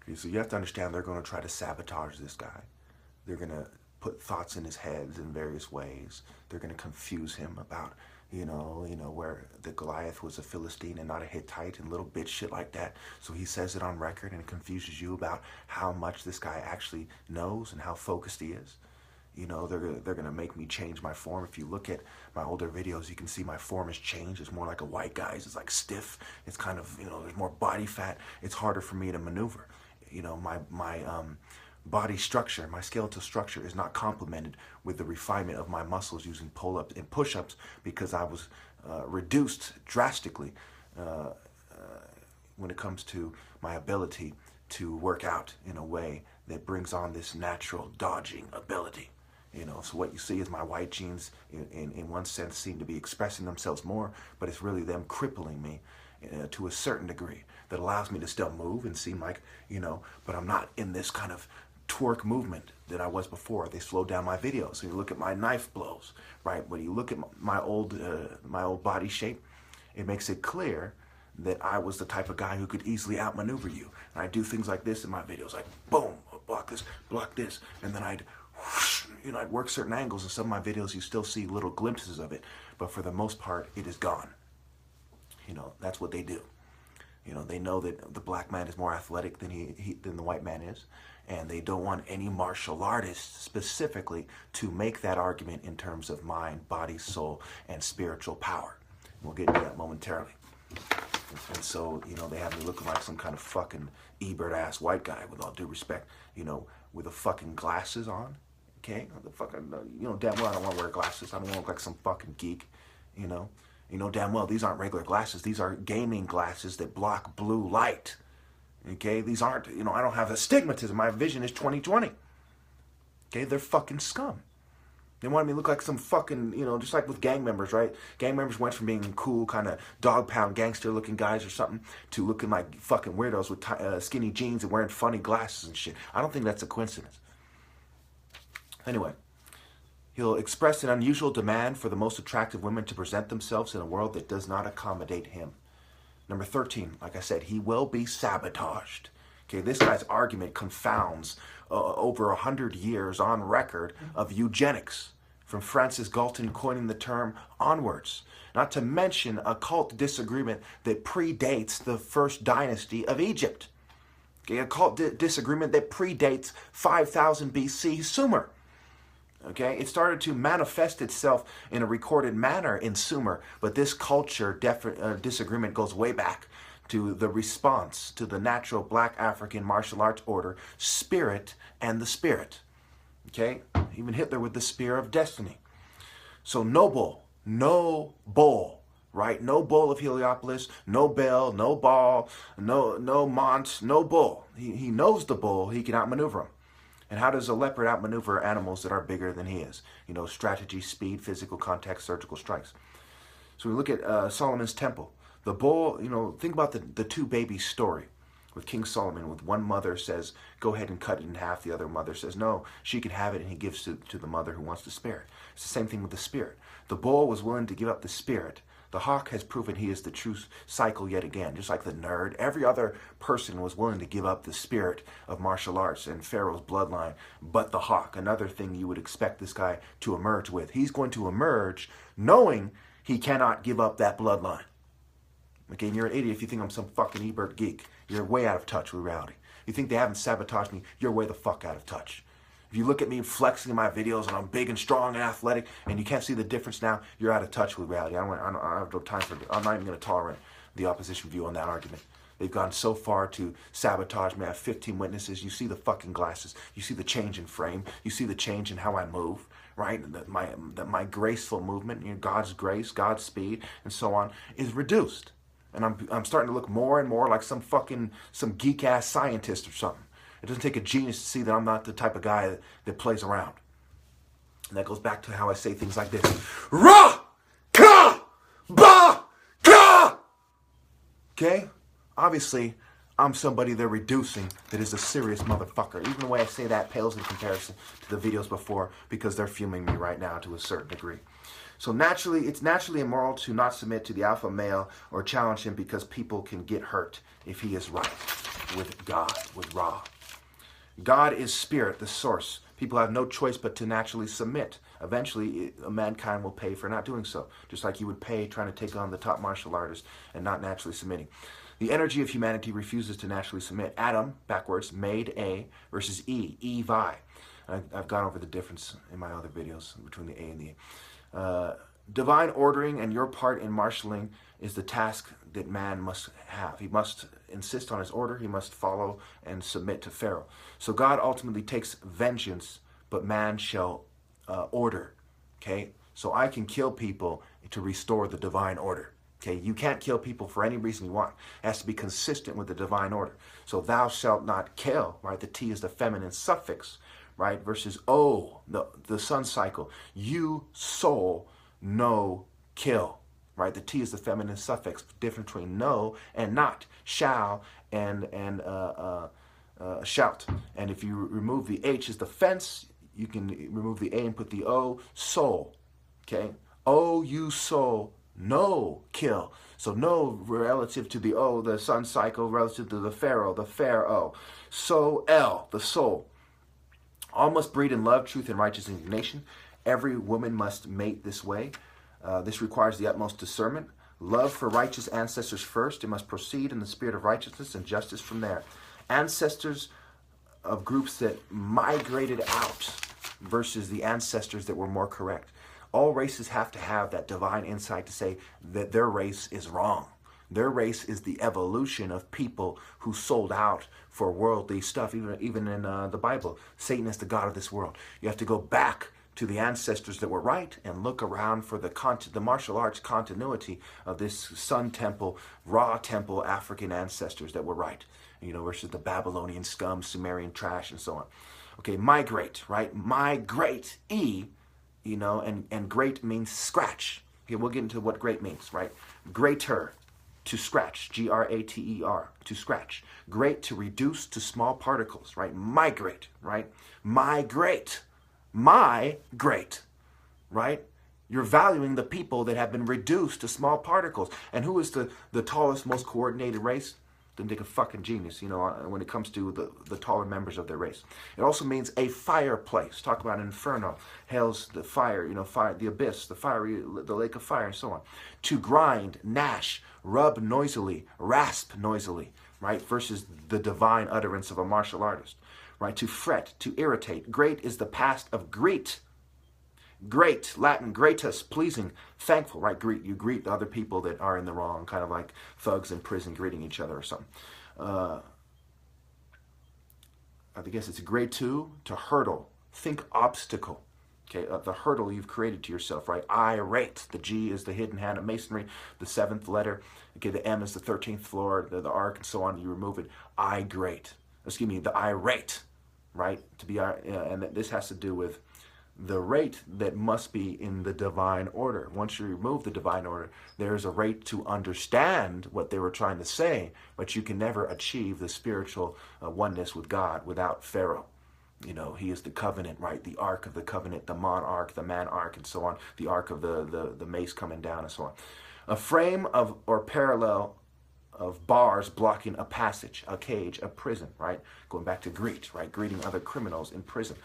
Okay, so you have to understand they're going to try to sabotage this guy. They're going to put thoughts in his head in various ways. They're going to confuse him about, where the Goliath was a Philistine and not a Hittite and little bitch shit like that. So he says it on record and it confuses you about how much this guy actually knows and how focused he is. They're gonna make me change my form. If you look at my older videos, you can see my form has changed. It's more like a white guy's. It's like stiff. It's kind of, there's more body fat. It's harder for me to maneuver. My body structure, my skeletal structure is not complemented with the refinement of my muscles using pull-ups and push-ups because I was reduced drastically when it comes to my ability to work out in a way that brings on this natural dodging ability. So what you see is my white genes, in one sense, seem to be expressing themselves more, but it's really them crippling me to a certain degree that allows me to still move and seem like, but I'm not in this kind of twerk movement that I was before. They slowed down my videos. So you look at my knife blows, right? When you look at my old body shape, it makes it clear that I was the type of guy who could easily outmaneuver you. And I do things like this in my videos, like boom, block this, and then I'd work certain angles. In some of my videos, you still see little glimpses of it, but for the most part, it is gone. That's what they do. They know that the black man is more athletic than the white man is, and they don't want any martial artist specifically to make that argument in terms of mind, body, soul, and spiritual power. We'll get into that momentarily. And so, they have me looking like some kind of fucking Ebert-ass white guy, with all due respect, with the fucking glasses on, okay? The fucking, damn well I don't want to wear glasses. I don't want to look like some fucking geek, damn well these aren't regular glasses. These are gaming glasses that block blue light, okay? These aren't, I don't have astigmatism. My vision is 20/20, okay? They're fucking scum. They wanted me to look like some fucking, just like with gang members, right? Gang members went from being cool, kind of dog pound gangster looking guys or something to looking like fucking weirdos with skinny jeans and wearing funny glasses and shit. I don't think that's a coincidence. Anyway, he'll express an unusual demand for the most attractive women to present themselves in a world that does not accommodate him. Number 13, like I said, he will be sabotaged. Okay, this guy's argument confounds over 100 years on record of eugenics, from Francis Galton coining the term onwards, not to mention a cult disagreement that predates the first dynasty of Egypt. Okay, a cult disagreement that predates 5000 BC Sumer. Okay, it started to manifest itself in a recorded manner in Sumer, but this culture disagreement goes way back to the response to the natural black African martial arts order, spirit and the spirit. Okay, even Hitler with the spear of destiny. So no bull, right? No bull of Heliopolis, no bell, no ball, no Mont, no bull. He knows the bull, he can outmaneuver him. And how does a leopard outmaneuver animals that are bigger than he is? Strategy, speed, physical contact, surgical strikes. So we look at Solomon's temple. The bull, think about the two babies story with King Solomon, with one mother says, go ahead and cut it in half. The other mother says, no, she can have it, and he gives to the mother who wants to spare it. It's the same thing with the spirit. The bull was willing to give up the spirit. The hawk has proven he is the true cycle yet again. Just like the nerd, every other person was willing to give up the spirit of martial arts and Pharaoh's bloodline, but the hawk, another thing you would expect this guy to emerge with. He's going to emerge knowing he cannot give up that bloodline. Okay, and you're an idiot if you think I'm some fucking Ebert geek. You're way out of touch with reality. You think they haven't sabotaged me, you're way the fuck out of touch. If you look at me flexing in my videos and I'm big and strong and athletic and you can't see the difference now, you're out of touch with reality. I have no time for it. I'm not even going to tolerate the opposition view on that argument. They've gone so far to sabotage me. I have 15 witnesses. You see the fucking glasses. You see the change in frame. You see the change in how I move, right? My graceful movement, God's grace, God's speed, and so on, is reduced. And I'm starting to look more and more like some geek-ass scientist or something. It doesn't take a genius to see that I'm not the type of guy that plays around. And that goes back to how I say things like this. Ra! Ka! Ba! Ka! Okay? Obviously, I'm somebody they're reducing that is a serious motherfucker. Even the way I say that pales in comparison to the videos before because they're fuming me right now to a certain degree. So it's naturally immoral to not submit to the alpha male or challenge him because people can get hurt if he is right. with God, with Ra. God is spirit, the source. People have no choice but to naturally submit. Eventually, mankind will pay for not doing so, just like you would pay trying to take on the top martial artist and not naturally submitting. The energy of humanity refuses to naturally submit. Adam, backwards, made A versus E, Evi. I've gone over the difference in my other videos between the A and the E. Divine ordering and your part in marshaling is the task that man must have. He must insist on his order. He must follow and submit to Pharaoh. So God ultimately takes vengeance, but man shall order. Okay? So I can kill people to restore the divine order. Okay? You can't kill people for any reason you want. It has to be consistent with the divine order. So thou shalt not kill, right? The T is the feminine suffix, right? Versus O, the sun cycle. You soul no kill, right? The T is the feminine suffix, difference between no and not, shall and shout. And if you remove the H is the fence, you can remove the A and put the O, soul, okay? O, you soul, no kill. So no relative to the O, the sun cycle, relative to the Pharaoh. So L, the soul. All must breed in love, truth, and righteous indignation. Every woman must mate this way. This requires the utmost discernment. Love for righteous ancestors first. It must proceed in the spirit of righteousness and justice from there. Ancestors of groups that migrated out versus the ancestors that were more correct. All races have to have that divine insight to say that their race is wrong. Their race is the evolution of people who sold out for worldly stuff. Even in the Bible, Satan is the god of this world. You have to go back to the ancestors that were right and look around for the martial arts continuity of this Sun Temple, Ra Temple, African ancestors that were right, versus the Babylonian scum, Sumerian trash, and so on. Okay, migrate, right? Migrate, E, and great means scratch. Okay, we'll get into what great means, right? Greater, to scratch, G-R-A-T-E-R, to scratch. Great, to reduce to small particles, right? Migrate, right? Migrate. Migrate, right? You're valuing the people that have been reduced to small particles. And who is the tallest, most coordinated race? Didn't take a fucking genius, when it comes to the taller members of their race. It also means a fireplace. Talk about inferno, hell's the fire, fire, the abyss, the lake of fire, and so on. To grind, gnash, rub noisily, rasp noisily, right? Versus the divine utterance of a martial artist. Right, to fret, to irritate. Great is the past of greet. Great, Latin, gratus, pleasing, thankful, right? You greet other people that are in the wrong, kind of like thugs in prison greeting each other or something. I guess it's grade 2, to hurdle. Think obstacle. Okay, the hurdle you've created to yourself, right? Irate. The G is the hidden hand of masonry, the 7th letter. Okay, the M is the 13th floor, the arc, and so on. You remove it. The irate, right? And this has to do with the rate that must be in the divine order. Once you remove the divine order, there's a rate to understand what they were trying to say, but you can never achieve the spiritual oneness with God without Pharaoh. He is the covenant, right? The ark of the covenant, the monarch, the man ark, and so on. The ark of the mace coming down, and so on. A frame of or parallel of bars blocking a passage, a cage, a prison, right? Going back to greet, right? Greeting other criminals in prison.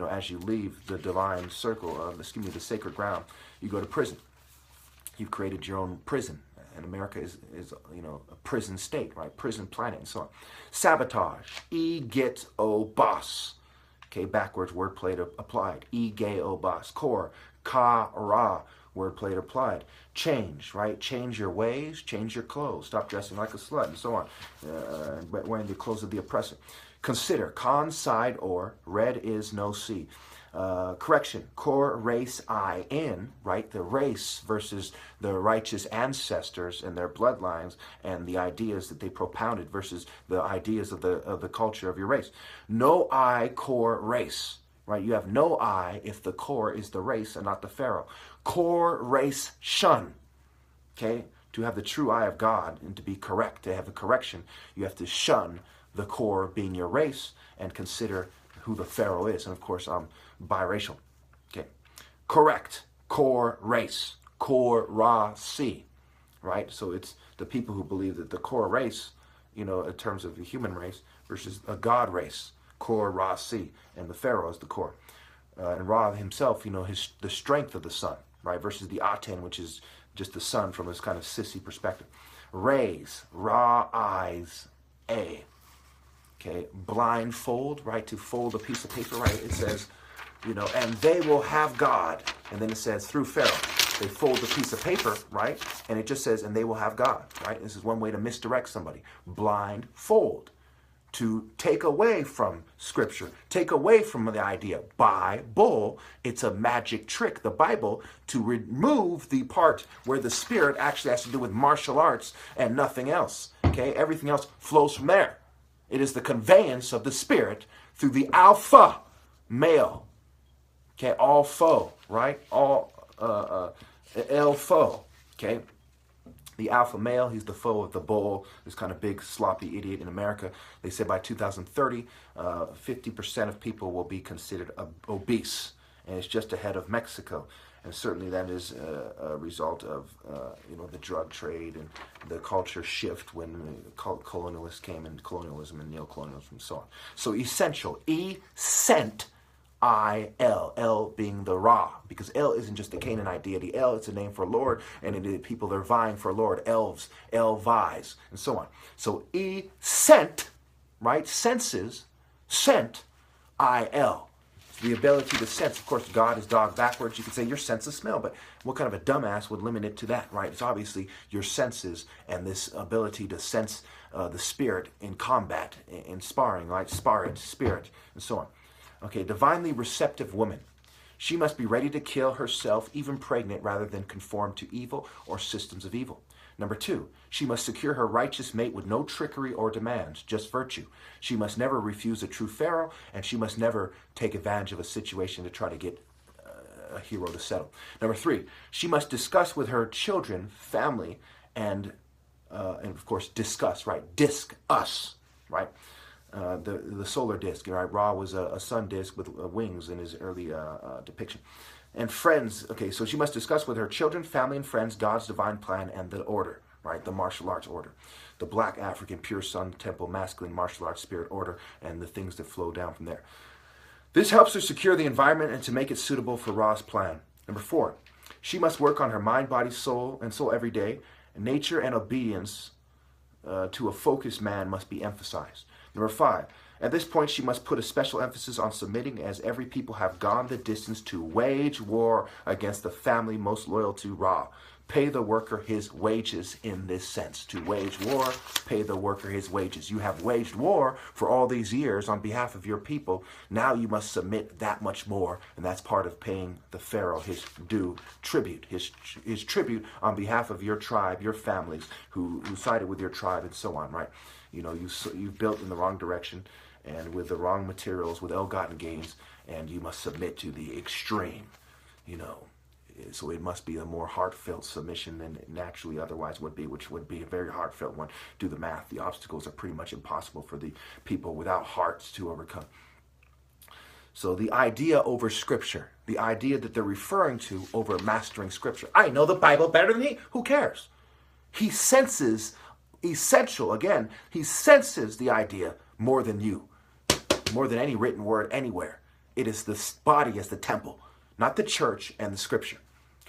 As you leave the divine circle, the sacred ground, you go to prison. You've created your own prison. And America is a prison state, right? Prison planet and so on. Sabotage, get o boss. Okay, backwards wordplay applied. O boss. Core, ka-ra. Wordplay applied. Change, right? Change your ways, change your clothes. Stop dressing like a slut, and so on. Wearing the clothes of the oppressor. Consider, con, side, or, red is no C. Correction, core, race, I, in, right? The race versus the righteous ancestors and their bloodlines and the ideas that they propounded versus the ideas of the culture of your race. No I, core, race. Right? You have no I if the core is the race and not the Pharaoh. Core, race, shun. Okay? To have the true eye of God and to be correct, to have a correction, you have to shun the core being your race and consider who the Pharaoh is. And of course, I'm biracial. Okay? Correct. Core, race. Core, ra, si. Right? So it's the people who believe that the core race, in terms of the human race versus a God race, Kor, Ra, Si, and the Pharaoh is the Kor. And Ra himself, the strength of the sun, right, versus the Aten, which is just the sun from this kind of sissy perspective. Rays, Ra, eyes, A. Okay, blindfold, right, to fold a piece of paper, right, it says, and they will have God. And then it says through Pharaoh. They fold the piece of paper, right, and it just says, and they will have God, right? This is one way to misdirect somebody. Blindfold. To take away from Scripture, take away from the idea. Bible, it's a magic trick, the Bible, to remove the part where the Spirit actually has to do with martial arts and nothing else. Okay, everything else flows from there. It is the conveyance of the Spirit through the alpha male. Okay, all foe, right? All el foe. Okay. The alpha male, he's the foe of the bull, this kind of big, sloppy idiot in America. They say by 2030, 50% of people will be considered obese, and it's just ahead of Mexico. And certainly that is a result of, the drug trade and the culture shift when the colonialists came, and colonialism and neocolonialism and so on. So essential, I-L, L being the Ra, because El isn't just a Canaanite deity. El, it's a name for Lord, and it is people that are vying for Lord, elves, elvies, and so on. So sent, right, senses, sent, I-L. The ability to sense. Of course, God is dog backwards. You could say your sense of smell, but what kind of a dumbass would limit it to that, right? It's obviously your senses and this ability to sense the spirit in combat, in sparring, right? Spirit, and so on. Okay, divinely receptive woman. She must be ready to kill herself, even pregnant, rather than conform to evil or systems of evil. Number 2, she must secure her righteous mate with no trickery or demands, just virtue. She must never refuse a true pharaoh, and she must never take advantage of a situation to try to get a hero to settle. Number 3, she must discuss with her children, family, and of course, discuss, right? Disc-us, right? The solar disk, right? Ra was a sun disk with wings in his early depiction. And friends, okay, so she must discuss with her children, family, and friends God's divine plan and the order, right? The martial arts order. The black African pure sun temple masculine martial arts spirit order and the things that flow down from there. This helps her secure the environment and to make it suitable for Ra's plan. Number 4, she must work on her mind, body, soul, and soul every day. Nature and obedience to a focused man must be emphasized. Number 5, at this point she must put a special emphasis on submitting, as every people have gone the distance to wage war against the family most loyal to Ra. Pay the worker his wages in this sense. To wage war, pay the worker his wages. You have waged war for all these years on behalf of your people. Now you must submit that much more, and that's part of paying the pharaoh his due tribute, his tribute on behalf of your tribe, your families who sided with your tribe, and so on, right? You've built in the wrong direction and with the wrong materials, with ill-gotten gains, and you must submit to the extreme, So it must be a more heartfelt submission than it naturally otherwise would be, which would be a very heartfelt one. Do the math. The obstacles are pretty much impossible for the people without hearts to overcome. So the idea over Scripture, the idea that they're referring to over mastering Scripture. I know the Bible better than he. Who cares? He senses essential, again, he senses the idea more than you, more than any written word anywhere. It is the body as the temple, not the church and the Scripture.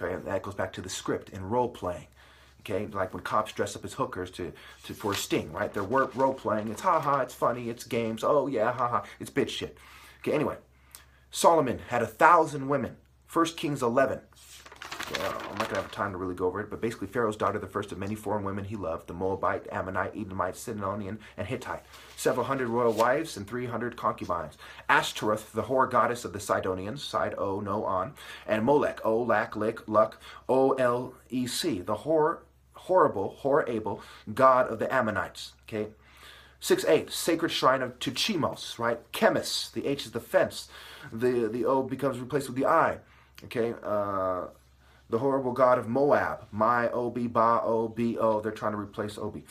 Okay, and that goes back to the script and role playing. Okay, like when cops dress up as hookers for a sting, right? They're role playing. It's ha-ha, it's funny, it's games. Oh yeah, ha-ha, it's bitch shit. Okay, anyway, Solomon had 1,000 women. 1 Kings 11. I'm not going to have time to really go over it, but basically Pharaoh's daughter, the first of many foreign women he loved, the Moabite, Ammonite, Edomite, Sidonian, and Hittite. Several hundred royal wives and 300 concubines. Ashtaroth, the whore goddess of the Sidonians, Side O, no on, and Molech, O, Lack, Lick, Luck, O-L-E-C, the horrible, god of the Ammonites. Okay. 6-8, sacred shrine to Chemos, right? Chemis, the H is the fence. The O becomes replaced with the I. Okay. The horrible god of Moab, My Obi, Ba O, B O. They're trying to replace Obi,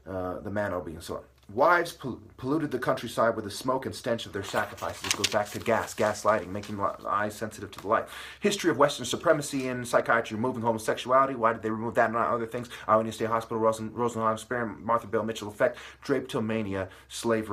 the man Obi, and so on. Wives polluted the countryside with the smoke and stench of their sacrifices. It goes back to gaslighting, making eyes sensitive to the light. History of Western supremacy in psychiatry, removing homosexuality. Why did they remove that and not other things? Iowa State Hospital, Rosenheim experiment, Martha Bell Mitchell effect, drapetomania, slavery.